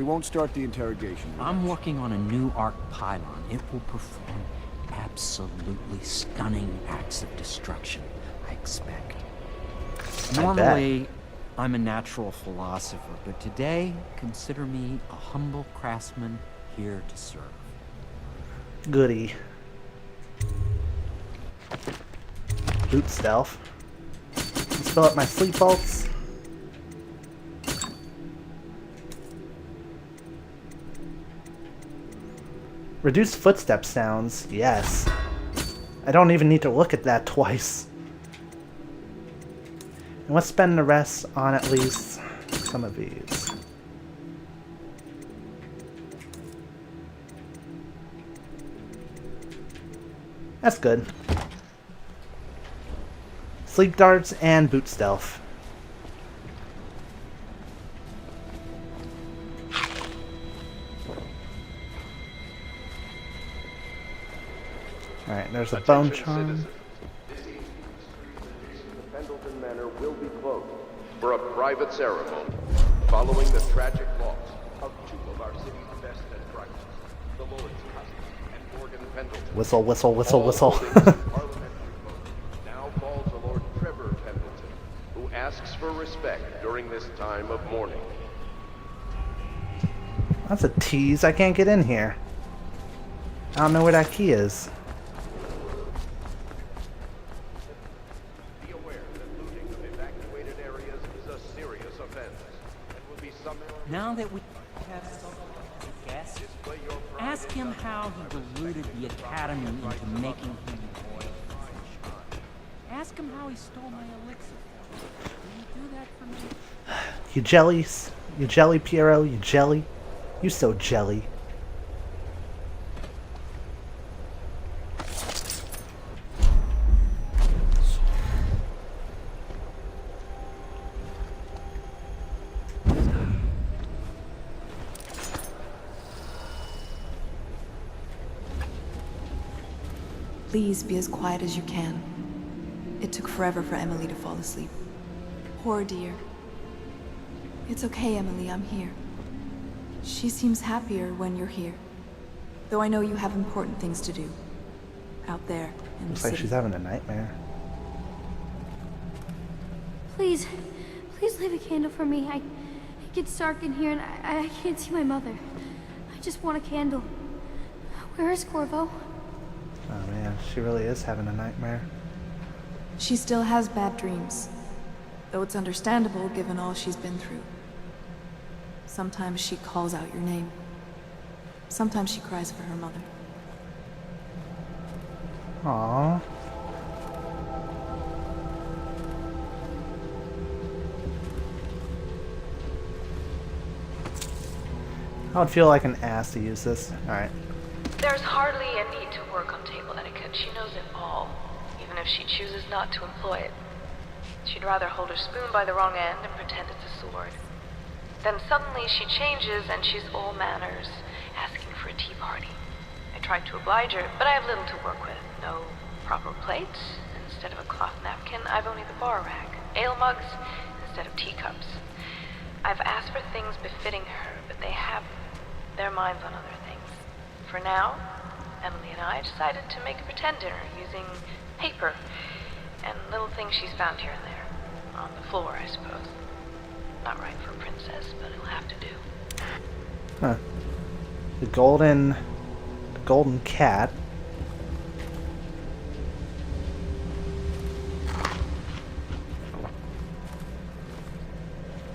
We won't start the interrogation. I'm working on a new arc pylon. It will perform absolutely stunning acts of destruction, I expect. Normally, I'm a natural philosopher, but today, consider me a humble craftsman here to serve. Goody. Boot stealth. Let's fill up my sleep bolts. Reduced footstep sounds. Yes. I don't even need to look at that twice. And let's spend the rest on at least some of these. That's good. Sleep darts and boot stealth. Alright, there's a bone charm. Pendleton Manor will be closed for a private ceremony following the tragic loss of two of our city's best and brightest, the Lord's cousin and Morgan Pendleton. Whistle, whistle, whistle, whistle. Now falls the Lord Trevor Pendleton, who asks for respect during this time of mourning. That's a tease. I can't get in here. I don't know where that key is. Be aware that looting of evacuated areas is a serious offense and will be summoned. Now that we have something to guess, ask him how he deluded the Academy into making him void. Ask him how he stole my elixir. Will you do that for me? You jellies. You jelly, Piero. You jelly. You so jelly. Please be as quiet as you can. It took forever for Emily to fall asleep. Poor dear. It's okay, Emily, I'm here. She seems happier when you're here. Though I know you have important things to do. Out there in the Looks like city. she's having a nightmare. Please, please leave a candle for me. It gets dark in here and I can't see my mother. I just want a candle. Where is Corvo? Oh man, she really is having a nightmare. She still has bad dreams. Though it's understandable given all she's been through. Sometimes she calls out your name. Sometimes she cries for her mother. Aww. I would feel like an ass to use this. Alright. There's hardly a need to work on table etiquette. She knows it all, even if she chooses not to employ it. She'd rather hold her spoon by the wrong end and pretend it's a sword. Then suddenly she changes and she's all manners, asking for a tea party. I tried to oblige her, but I have little to work with. No proper plates. Instead of a cloth napkin, I've only the bar rack. Ale mugs instead of teacups. I've asked for things befitting her, but they have their minds on other things. For now, Emily and I decided to make a pretend dinner using paper and little things she's found here and there. On the floor, I suppose. Not right for a princess, but it'll have to do. Huh. The golden cat.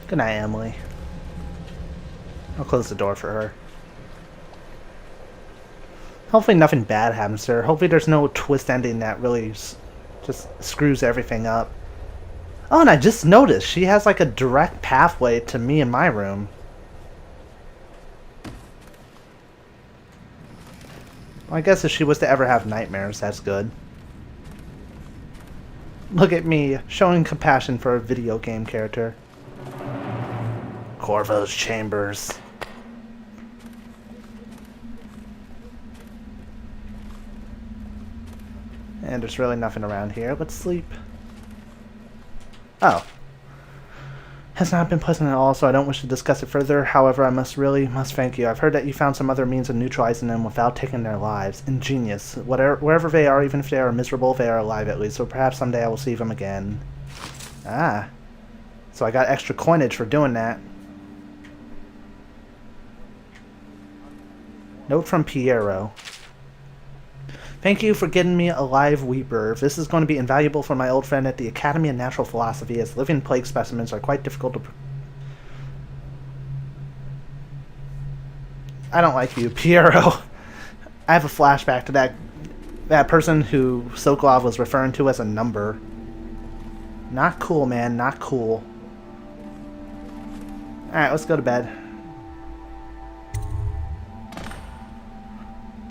Good night, Emily. I'll close the door for her. Hopefully nothing bad happens to her. Hopefully there's no twist ending that really just screws everything up. Oh, and I just noticed she has like a direct pathway to me in my room. Well, I guess if she was to ever have nightmares, that's good. Look at me, showing compassion for a video game character. Corvo's chambers. And there's really nothing around here. Let's sleep. Oh. has not been pleasant at all, so I don't wish to discuss it further. However, I must thank you. I've heard that you found some other means of neutralizing them without taking their lives. Ingenious. Wherever they are, even if they are miserable, they are alive at least, so perhaps someday I will see them again. Ah. So I got extra coinage for doing that. Note from Piero. Thank you for getting me a live weeper. This is going to be invaluable for my old friend at the Academy of Natural Philosophy, as living plague specimens are quite difficult to... I don't like you, Piero. I have a flashback to that person who Sokolov was referring to as a number. Not cool, man. Not cool. Alright, let's go to bed.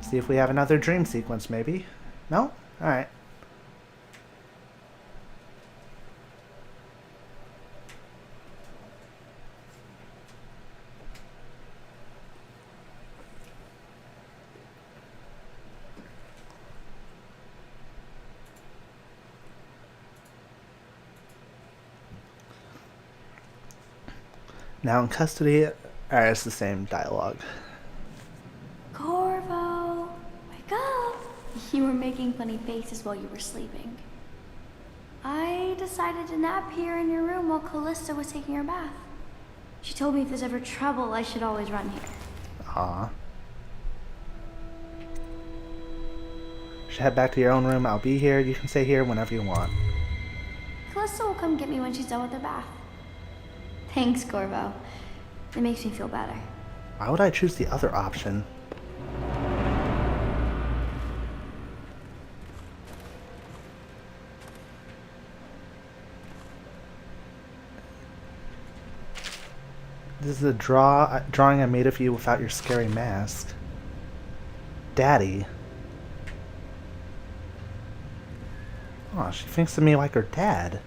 See if we have another dream sequence, maybe. No? Alright. Now in custody. Alright, it's the same dialogue. Corvo, wake up! You were making funny faces while you were sleeping. I decided to nap here in your room while Callista was taking her bath. She told me if there's ever trouble, I should always run here. Aw. Should head back to your own room. I'll be here. You can stay here whenever you want. Callista will come get me when she's done with her bath. Thanks, Corvo. It makes me feel better. Why would I choose the other option? This is a drawing I made of you without your scary mask. Daddy. Oh, she thinks of me like her dad.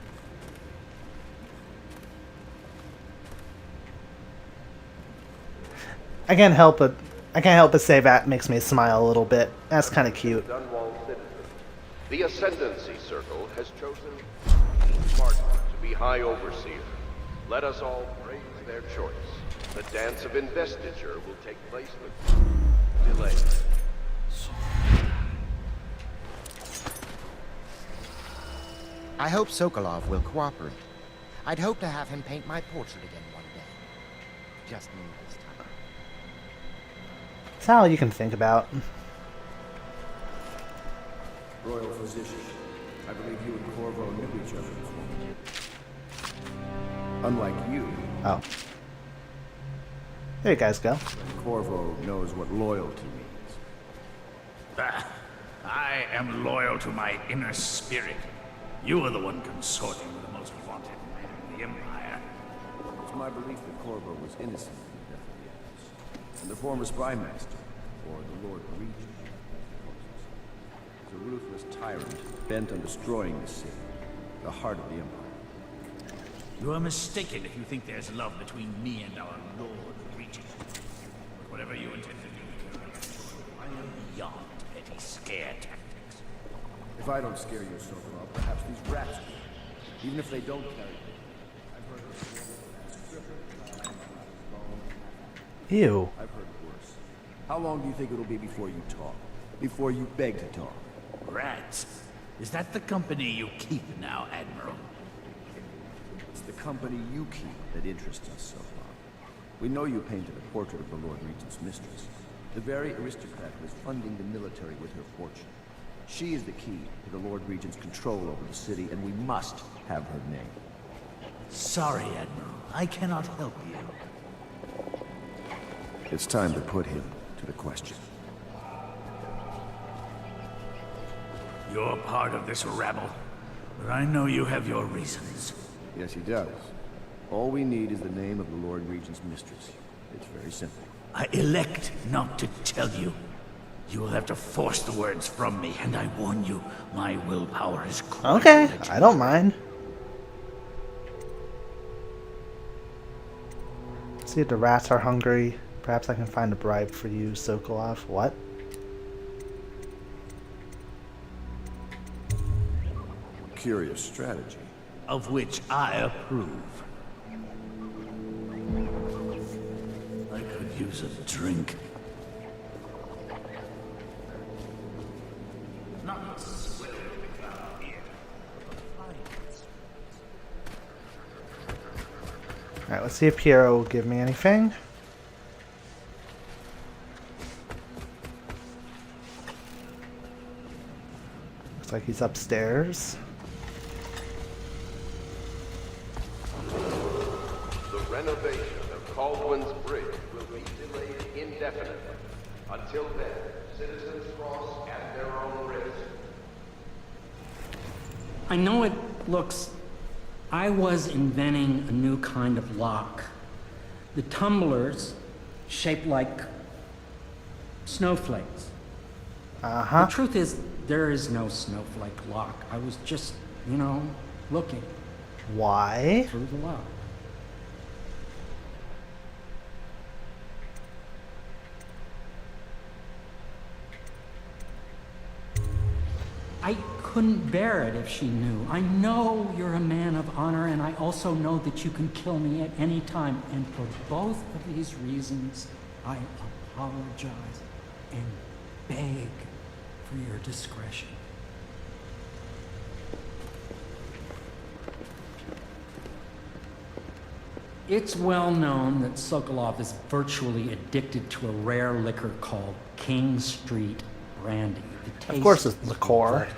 I can't help but say that makes me smile a little bit. That's kind of cute. Dunwall citizen. The Ascendancy Circle has chosen Martin to be High Overseer. Let us all praise their choice. The dance of investiture will take place with delay. I hope Sokolov will cooperate. I'd hope to have him paint my portrait again one day. Just me this time. It's all you can think about. Royal Physician, I believe you and Corvo knew each other before. Unlike you, Oh. There you guys go. Corvo knows what loyalty means. I am loyal to my inner spirit. You are the one consorting with the most wanted man in the Empire. It's my belief that Corvo was innocent in the death of the Empress, and the former spy master, or the Lord Regent, is a ruthless tyrant bent on destroying the city, the heart of the Empire. You are mistaken if you think there's love between me and our Lord Regent. But whatever you intend to do, I am beyond petty scare tactics. If I don't scare you, Sokolov, perhaps these rats will. Even if they don't carry you. I've heard Ew. I've heard worse. How long do you think it'll be before you talk? Before you beg to talk? Rats? Is that the company you keep now, Admiral? It's the company you keep that interests us so far. We know you painted a portrait of the Lord Regent's mistress, the very aristocrat who is funding the military with her fortune. She is the key to the Lord Regent's control over the city, and we must have her name. Sorry, Admiral. I cannot help you. It's time to put him to the question. You're part of this rabble, but I know you have your reasons. Yes, he does. All we need is the name of the Lord Regent's mistress. It's very simple. I elect not to tell you. You will have to force the words from me, and I warn you, my willpower is quite Okay, legitimate. I don't mind. See if the rats are hungry. Perhaps I can find a bribe for you, Sokolov. What? Curious strategy. Of which I approve. use a drink. Not swell down here. Alright, let's see if Piero will give me anything. Looks like he's upstairs. The renovation of Caldwin's Bridge will be delayed indefinitely. Until then, citizens cross at their own risk. I know it looks... I was inventing a new kind of lock. The tumblers shaped like snowflakes. Uh-huh. The truth is, there is no snowflake lock. I was just, you know, looking Why? through the lock. I couldn't bear it if she knew. I know you're a man of honor, and I also know that you can kill me at any time. And for both of these reasons, I apologize and beg for your discretion. It's well known that Sokolov is virtually addicted to a rare liquor called King Street brandy. The taste Of course it's is liqueur. revolting,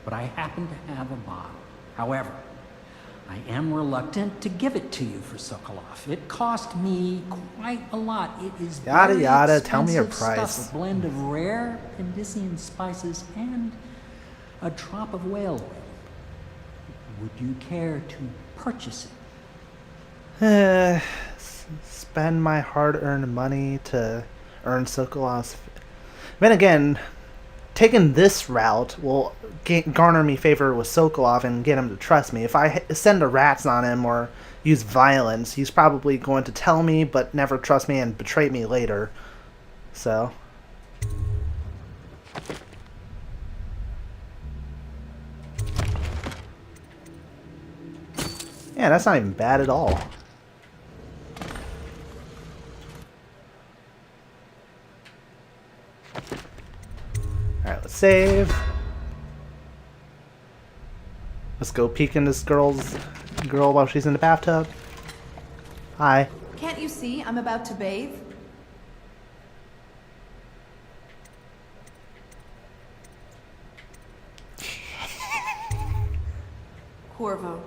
but I happen to have a bottle. However, I am reluctant to give it to you for Sokolov. It cost me quite a lot. It is Yada, very yada, tell me your expensive price. stuff, a blend of rare Pandician spices and a drop of whale oil. Would you care to purchase it? Spend my hard-earned money to earn Sokolov's... Then again, taking this route will garner me favor with Sokolov and get him to trust me. If I send the rats on him or use violence, he's probably going to tell me but never trust me and betray me later. So... yeah, that's not even bad at all. Alright, let's save. Let's go peek in this girl while she's in the bathtub. Hi. Can't you see I'm about to bathe? Corvo,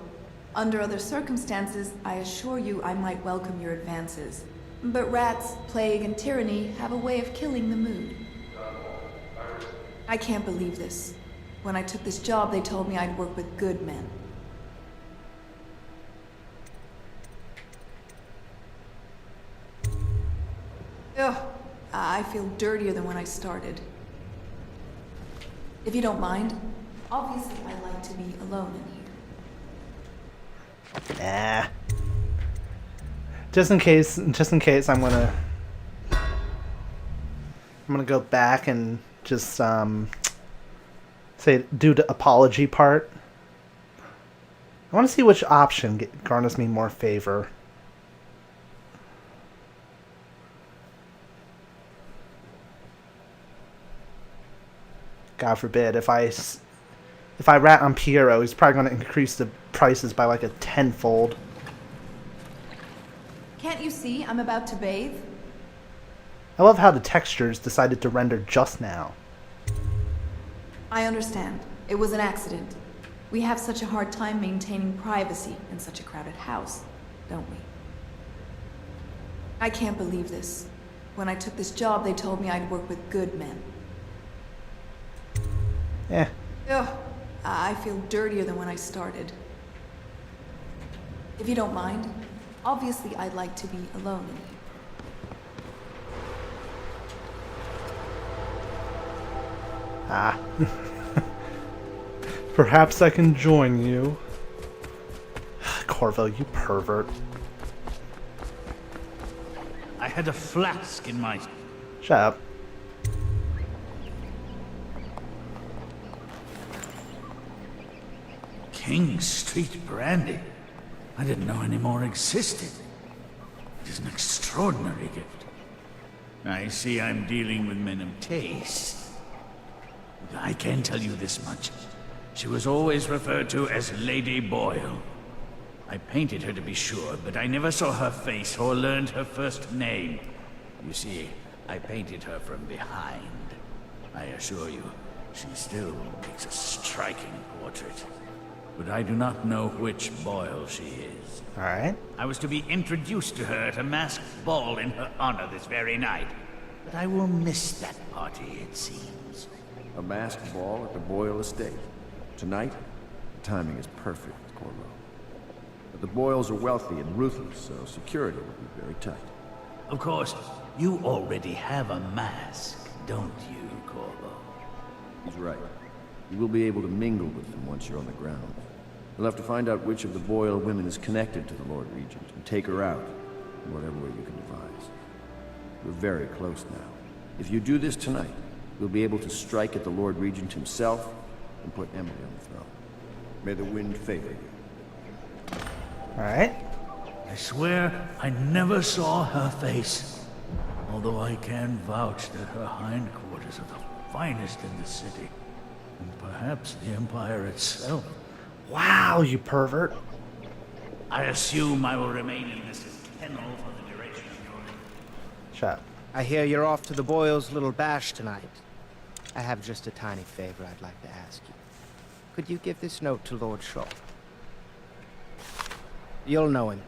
under other circumstances, I assure you I might welcome your advances. But rats, plague, and tyranny have a way of killing the mood. I can't believe this. When I took this job, they told me I'd work with good men. Ugh, I feel dirtier than when I started. If you don't mind, obviously I like to be alone in here. Nah. Just in case, I'm gonna go back and just say do the apology part. I want to see which option garners me more favor. God forbid, if I rat on Piero, he's probably going to increase the prices by like a tenfold. Can't you see I'm about to bathe? I love how the textures decided to render just now. I understand. It was an accident. We have such a hard time maintaining privacy in such a crowded house, don't we? I can't believe this. When I took this job, they told me I'd work with good men. Eh. Ugh, I feel dirtier than when I started. If you don't mind, obviously I'd like to be alone in here. Ah. Perhaps I can join you. Corvo, you pervert. I had a flask in my... Shut up. King Street brandy. I didn't know any more existed. It is an extraordinary gift. I see I'm dealing with men of taste. I can tell you this much. She was always referred to as Lady Boyle. I painted her to be sure, but I never saw her face or learned her first name. You see, I painted her from behind. I assure you, she still makes a striking portrait. But I do not know which Boyle she is. Alright. I was to be introduced to her at a masked ball in her honor this very night. But I will miss that party, it seems. A masked ball at the Boyle estate. Tonight? The timing is perfect, Corvo. But the Boyles are wealthy and ruthless, so security will be very tight. Of course, you already have a mask, don't you, Corvo? He's right. You will be able to mingle with them once you're on the ground. You'll have to find out which of the Boyle women is connected to the Lord Regent and take her out in whatever way you can devise. We're very close now. If you do this tonight, you'll be able to strike at the Lord Regent himself and put Emily on the throne. May the wind favor you. Alright. I swear I never saw her face. Although I can vouch that her hindquarters are the finest in the city. And perhaps the Empire itself. Wow, you pervert. I assume I will remain in this kennel for the duration of your... Shut up. I hear you're off to the Boyles' little bash tonight. I have just a tiny favor I'd like to ask you. Could you give this note to Lord Shaw? You'll know him.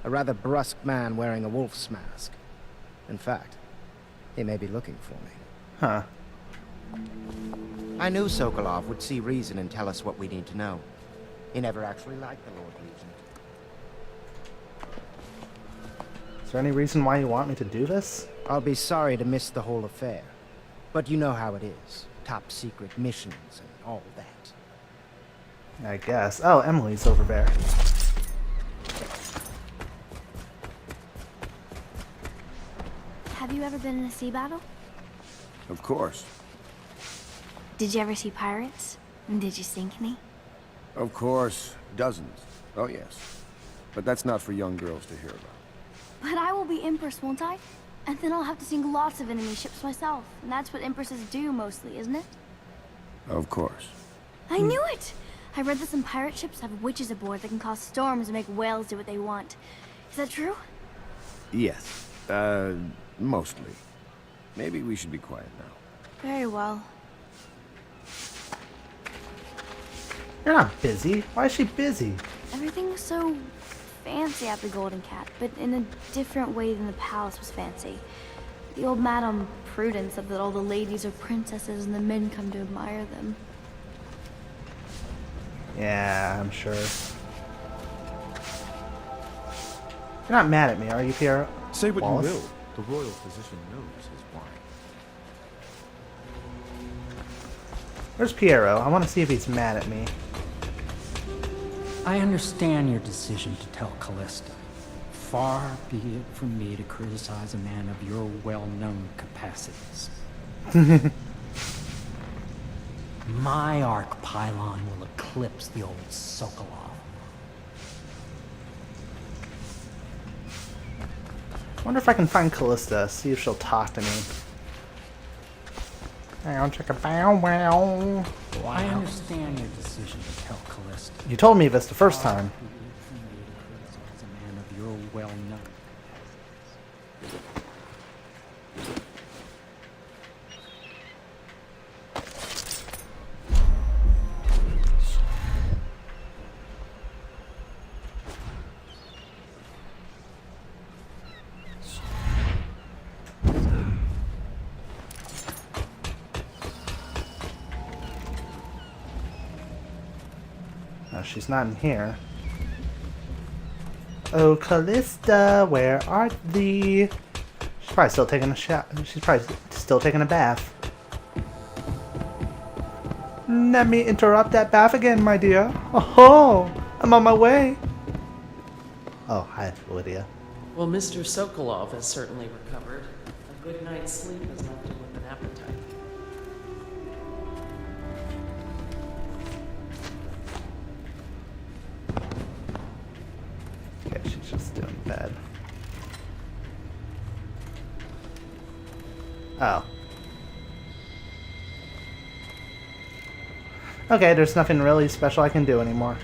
A rather brusque man wearing a wolf's mask. In fact, he may be looking for me. Huh. I knew Sokolov would see reason and tell us what we need to know. He never actually liked the Lord Regent. Is there any reason why you want me to do this? I'll be sorry to miss the whole affair. But you know how it is. Top secret missions and all that. I guess. Oh, Emily's over there. Have you ever been in a sea battle? Of course. Did you ever see pirates? And did you sink any? Of course. Dozens. Oh, yes. But that's not for young girls to hear about. But I will be Empress, won't I? And then I'll have to sink lots of enemy ships myself. And that's what Empresses do mostly, isn't it? Of course. I knew it! I read that some pirate ships have witches aboard that can cause storms and make whales do what they want. Is that true? Yes. Mostly. Maybe we should be quiet now. Very well. You're not busy. Why is she busy? Everything was so fancy at the Golden Cat, but in a different way than the palace was fancy. The old Madame Prudence said that all the ladies are princesses and the men come to admire them. Yeah, I'm sure. You're not mad at me, are you, Pierre? Say what Wallace? you will. The royal physician knows his wine. Where's Piero? I want to see if he's mad at me. I understand your decision to tell Callista. Far be it from me to criticize a man of your well-known capacities. My arc pylon will eclipse the old Sokolov. I wonder if I can find Callista, see if she'll talk to me. Bow, chicka, bow, wow. I understand your decision to tell Callista. You told me this the first time. Far be it from me to criticize a man of your well-known. No, she's not in here. Oh, Callista, where art thee? She's probably still taking a shower. She's probably still taking a bath. Let me interrupt that bath again, my dear. Oh, I'm on my way. Oh, hi, Lydia. Well, Mr. Sokolov has certainly recovered. A good night's sleep has left him with an appetite. Okay, she's just doing bed. Oh. Okay, there's nothing really special I can do anymore.